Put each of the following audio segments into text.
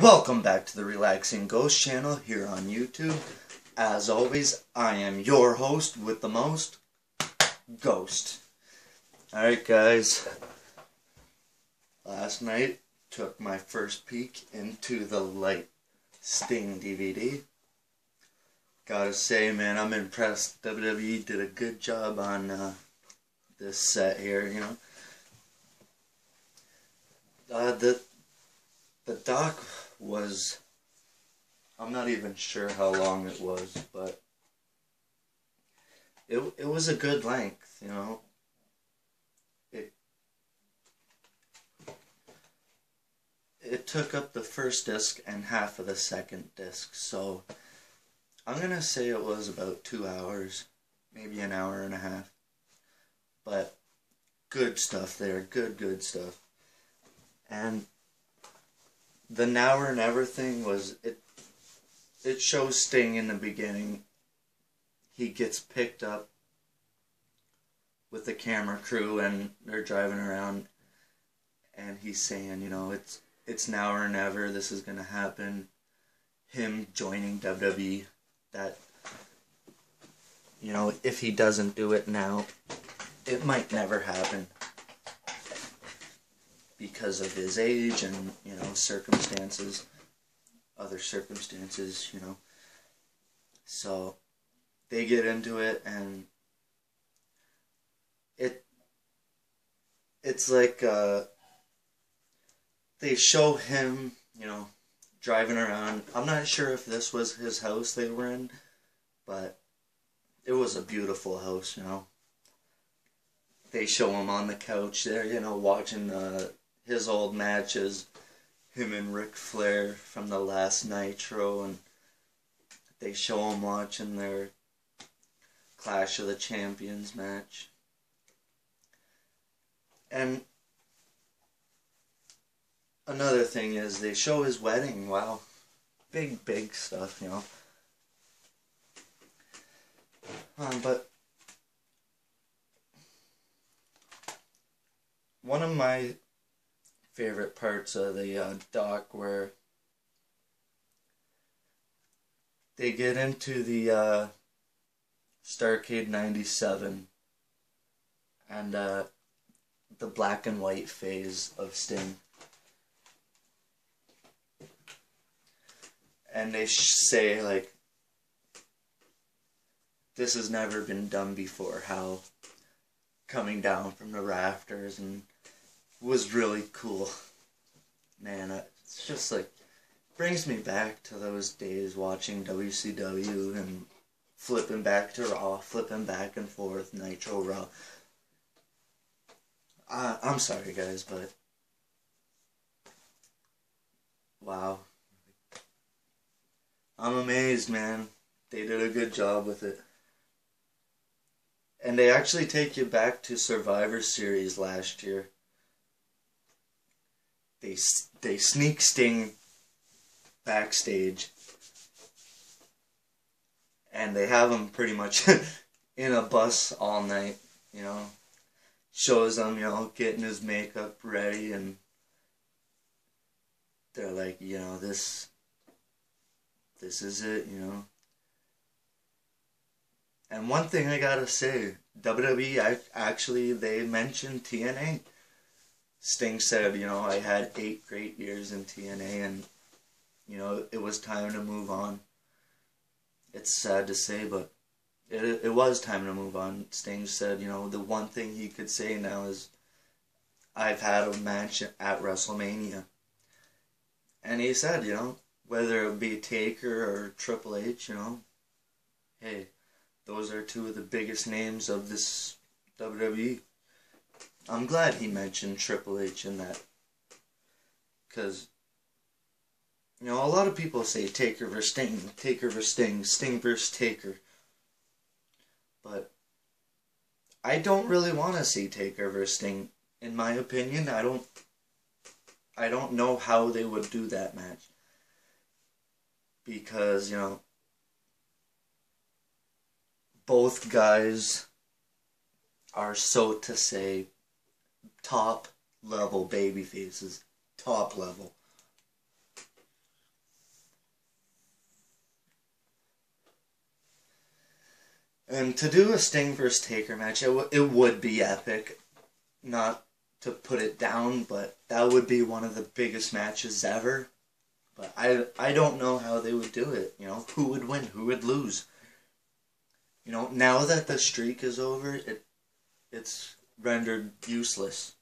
Welcome back to the Relaxing Ghost channel here on YouTube. As always, I am your host with the most, Ghost. Alright guys, last night took my first peek into the Light Sting DVD. Gotta say, man, I'm impressed. WWE did a good job on this set here, you know. The doc was, I'm not even sure how long it was, but it was a good length, you know. It took up the first disc and half of the second disc, so I'm gonna say it was about 2 hours, maybe an hour and a half. But good stuff there, good stuff. And the Now or Never thing was, it shows Sting in the beginning. He gets picked up with the camera crew and they're driving around and he's saying, you know, it's now or never, this is gonna happen. Him joining WWE, that, you know, if he doesn't do it now, it might never happen because of his age and, you know, circumstances, other circumstances, you know. So they get into it, and it's like they show him, you know, driving around. I'm not sure if this was his house they were in, but it was a beautiful house, you know. They show him on the couch there, you know, watching his old matches, him and Ric Flair from the last Nitro, and they show him watching their Clash of the Champions match. And another thing is they show his wedding. Wow. Big stuff, you know. But one of my favorite parts of the doc where they get into the Starrcade 97 and the black and white phase of Sting. And they say, like, this has never been done before, how coming down from the rafters, and was really cool. Man, it's just like, brings me back to those days watching WCW and flipping back to Raw, flipping back and forth, Nitro, Raw. I'm sorry guys, but wow. I'm amazed, man. They did a good job with it. And they actually take you back to Survivor Series last year. They sneak Sting backstage, and they have him pretty much in a bus all night, you know. Shows him, you know, getting his makeup ready, and they're like, you know, this is it, you know. And one thing I gotta say, WWE, actually, they mentioned TNA. Sting said, you know, I had 8 great years in TNA, and, you know, it was time to move on. It's sad to say, but it was time to move on. Sting said, you know, the one thing he could say now is, I've had a match at WrestleMania. And he said, you know, whether it be Taker or Triple H, you know, hey, those are 2 of the biggest names of this WWE. I'm glad he mentioned Triple H in that. Because, you know, a lot of people say Taker versus Sting, Taker versus Sting, Sting versus Taker. But I don't really want to see Taker versus Sting. In my opinion, I don't know how they would do that match. Because, you know, both guys are, so to say, top level baby faces. Top level. And to do a Sting versus Taker match, it would be epic. Not to put it down, but that would be one of the biggest matches ever. But I don't know how they would do it. You know, who would win? Who would lose? You know, now that the streak is over, it's rendered useless.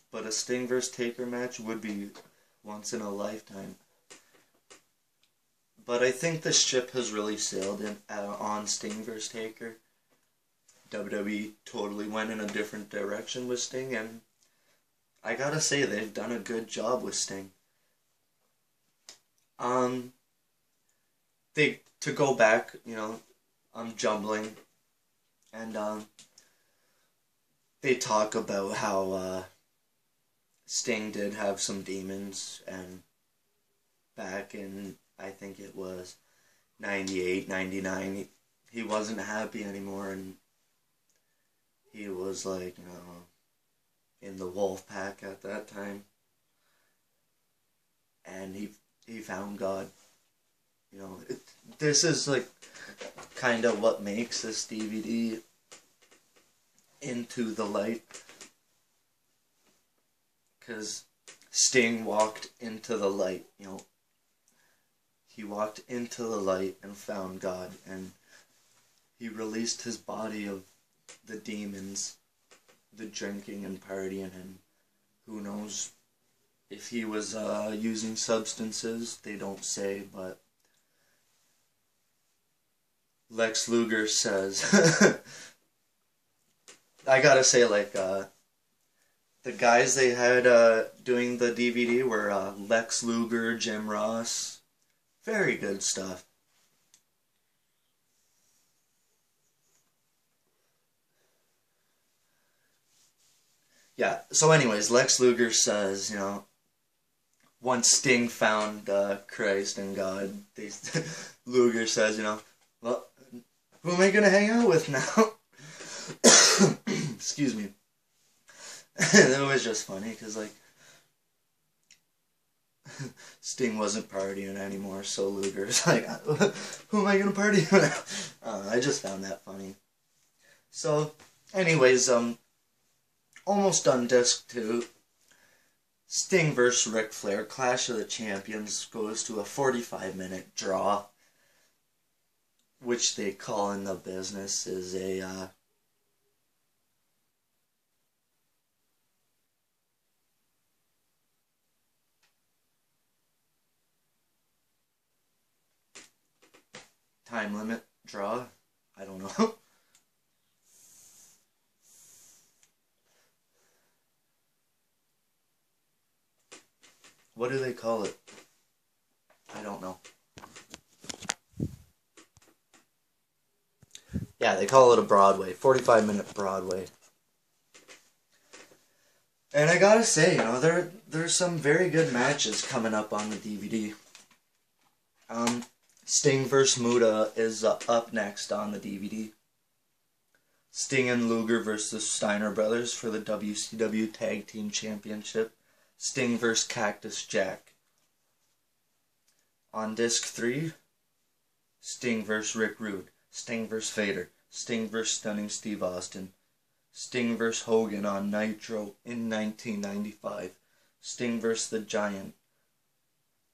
But a Sting vs. Taker match would be once in a lifetime. But I think the ship has really sailed on Sting vs. Taker. WWE totally went in a different direction with Sting, and I gotta say, they've done a good job with Sting. To go back, you know, I'm jumbling, and they talk about how Sting did have some demons, and back in, I think it was 98, 99, he wasn't happy anymore, and he was like, you know, in the wolf pack at that time, and he found God. You know, this is like kind of what makes this DVD into the light, because Sting walked into the light, you know. He walked into the light and found God, and he released his body of the demons, the drinking and partying, and who knows if he was using substances. They don't say, but Lex Luger says, I gotta say, like, the guys they had doing the DVD were Lex Luger, Jim Ross. Very good stuff. Yeah, so anyways, Lex Luger says, you know, once Sting found Christ and God, Luger says, you know, well, who am I going to hang out with now? Excuse me. It was just funny, because, like, Sting wasn't partying anymore, so Luger's like, who am I going to party with? I just found that funny. So, anyways, almost done disc 2. Sting vs. Ric Flair, Clash of the Champions, goes to a 45-minute draw, which they call in the business is a time limit draw. I don't know. What do they call it? I don't know. Yeah, they call it a Broadway. 45-minute Broadway. And I gotta say, you know, there's some very good matches coming up on the DVD. Sting vs. Muta is up next on the DVD. Sting and Luger vs. Steiner Brothers for the WCW Tag Team Championship. Sting vs. Cactus Jack. On disc 3, Sting vs. Rick Rude. Sting vs. Vader. Sting vs. Stunning Steve Austin. Sting vs. Hogan on Nitro in 1995. Sting vs. The Giant.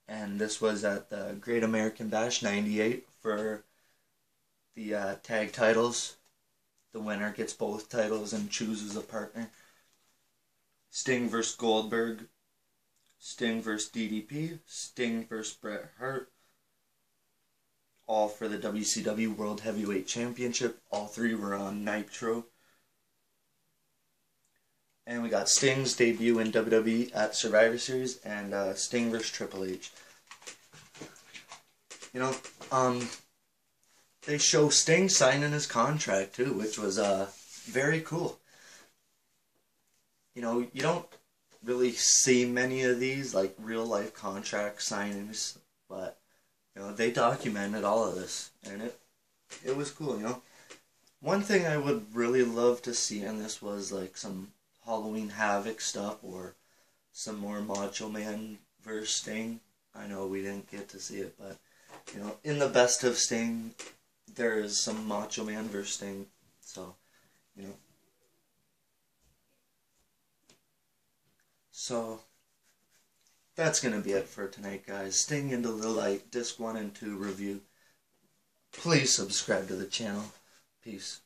And this was at the Great American Bash 98 for the tag titles. The winner gets both titles and chooses a partner. Sting vs. Goldberg. Sting vs. DDP. Sting vs. Bret Hart. All for the WCW World Heavyweight Championship. All 3 were on Nitro. And we got Sting's debut in WWE at Survivor Series, and Sting vs. Triple H. You know, they show Sting signing his contract too, which was very cool. You know, you don't really see many of these, like, real life contract signings, but, you know, they documented all of this, and it was cool, you know. One thing I would really love to see in this was, like, some Halloween Havoc stuff, or some more Macho Man versus Sting. I know we didn't get to see it, but you know, in the best of Sting, there is some Macho Man versus Sting. So, you know. So, that's going to be it for tonight, guys. Sting Into the Light, Disc 1 and 2 review. Please subscribe to the channel. Peace.